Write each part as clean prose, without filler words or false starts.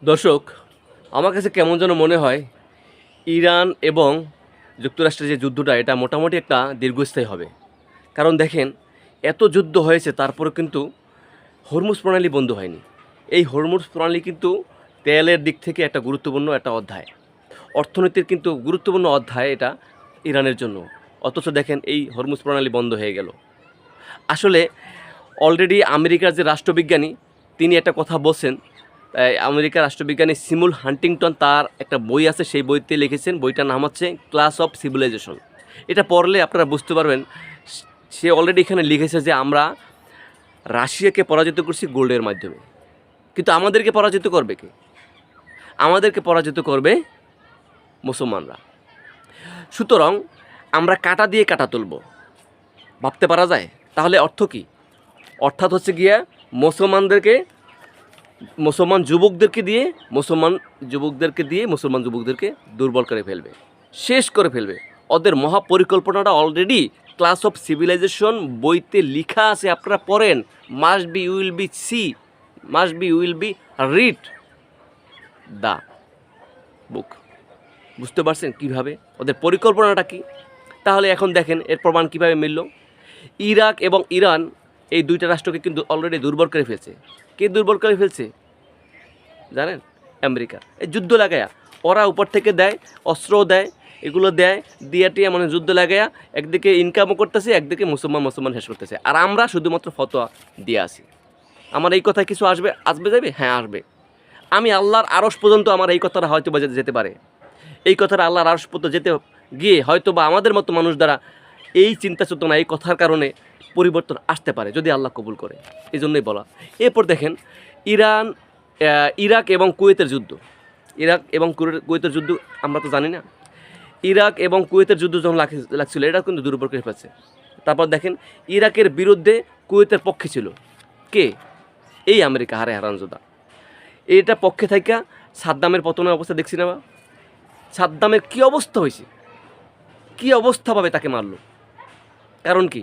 দর্শক, আমার কাছে কেমন যেন মনে হয় ইরান এবং যুক্তরাষ্ট্রের যে যুদ্ধটা এটা মোটামুটি একটা দীর্ঘস্থায়ী হবে। কারণ দেখেন, এত যুদ্ধ হয়েছে তারপরে কিন্তু হরমুজ প্রণালী বন্ধ হয়নি। এই হরমুজ প্রণালী কিন্তু তেলের দিক থেকে একটা গুরুত্বপূর্ণ একটা অধ্যায়, অর্থনীতির কিন্তু গুরুত্বপূর্ণ অধ্যায় এটা ইরানের জন্য। অথচ দেখেন এই হরমুজ প্রণালী বন্ধ হয়ে গেল। আসলে অলরেডি আমেরিকার যে রাষ্ট্রবিজ্ঞানী তিনি একটা কথা বলছেন। আমেরিকার রাষ্ট্রবিজ্ঞানী সিমুল হান্টিংটন তার একটা বই আছে, সেই বইতে লিখেছেন, বইটার নাম হচ্ছে ক্লাস অফ সিভিলাইজেশন। এটা পড়লে আপনারা বুঝতে পারবেন। সে অলরেডি এখানে লিখেছে যে আমরা রাশিয়াকে পরাজিত করছি গোল্ডের মাধ্যমে, কিন্তু আমাদেরকে পরাজিত করবে কে? আমাদেরকে পরাজিত করবে মুসলমানরা। সুতরাং আমরা কাটা দিয়ে কাটা তুলব, ভাবতে পারা যায়? তাহলে অর্থ কী? অর্থাৎ হচ্ছে গিয়া মুসলমান যুবকদেরকে দিয়ে মুসলমান যুবকদেরকে দুর্বল করে ফেলবে, শেষ করে ফেলবে। ওদের মহাপরিকল্পনাটা অলরেডি ক্লাস অফ সিভিলাইজেশন বইতে লেখা আছে, আপনারা পড়েন। Must be will be read the book. বুঝতে পারছেন কীভাবে ওদের পরিকল্পনাটা কী? তাহলে এখন দেখেন এর প্রমাণ কীভাবে মিলল। ইরাক এবং ইরান এই দুইটা রাষ্ট্রকে কিন্তু অলরেডি দুর্বল করে ফেলছে। কে দুর্বল করে ফেলছে জানেন? আমেরিকা। এই যুদ্ধ লাগায়া ওরা উপর থেকে দেয়, অস্ত্রও দেয়, এগুলো দেয়, দিয়ে টিয়া মানে যুদ্ধ লাগায়া একদিকে ইনকামও করতেছে, একদিকে মুসলমান শেষ করতেছে। আর আমরা শুধুমাত্র ফতোয়া দিয়ে আসি। আমার এই কথায় কিছু আসবে যাবে? হ্যাঁ, আসবে। আমি আল্লাহর আরশ পর্যন্ত আমার এই কথাটা হয়তো বা যেতে পারে। এই কথাটা আল্লাহর আরশ পর্যন্ত যেতে গিয়ে হয়তো বা আমাদের মতো মানুষ দ্বারা এই চিন্তা চেতনা, এই কথার কারণে পরিবর্তন আসতে পারে, যদি আল্লাহ কবুল করে। এই জন্যই বলা। এরপর দেখেন ইরাক এবং কুয়েতের যুদ্ধ আমরা তো জানি না। ইরাক এবং কুয়েতের যুদ্ধ যখন লাগছিল, এটা কিন্তু দুর্বল করে ফেলছে। তারপর দেখেন ইরাকের বিরুদ্ধে কুয়েতের পক্ষে ছিল কে? এই আমেরিকা, হারামজাদা। এটা পক্ষে থাকা সাদ্দামের পতনের অবস্থা দেখছি না? সাদ্দামের কী অবস্থা হয়েছে, কী অবস্থাভাবে তাকে মারলো। কারণ কি?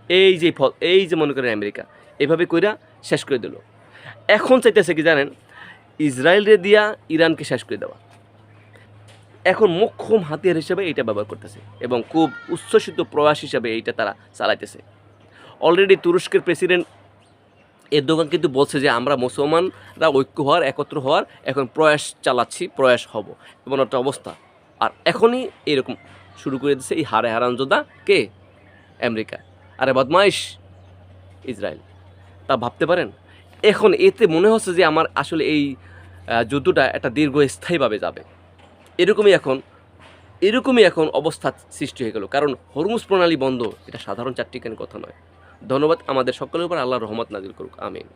এই যে মনে করেন আমেরিকা এভাবে কইরা শেষ করে দিল। এখন চাইতেছে কি জানেন? ইসরায়েলরে দিয়া ইরানকে শেষ করে দেওয়া। এখন মোক্ষম হাতিয়ার হিসেবে এইটা ব্যবহার করতেছে এবং খুব উচ্ছ্বসিত প্রয়াস হিসাবে এইটা তারা চালাইতেছে। অলরেডি তুরস্কের প্রেসিডেন্ট এরদোগান কিন্তু বলছে যে আমরা মুসলমানরা ঐক্য হওয়ার, একত্র হওয়ার এখন প্রয়াস হব, এমন একটা অবস্থা। আর এখনই এরকম শুরু করে দিচ্ছে এই হারামজাদা কে? আমেরিকা। আরে বদমাইশ ইসরায়েল। তা ভাবতে পারেন। এখন এতে মনে হচ্ছে যে আমার আসলে এই যুদ্ধটা একটা দীর্ঘস্থায়ীভাবে যাবে। এরকমই এখন অবস্থা সৃষ্টি হয়ে গেল। কারণ হরমুজ প্রণালী বন্ধ, এটা সাধারণ চারটিখানি কথা নয়। ধন্যবাদ। আমাদের সকলের উপর আল্লাহর রহমত নাজিল করুক। আমিন।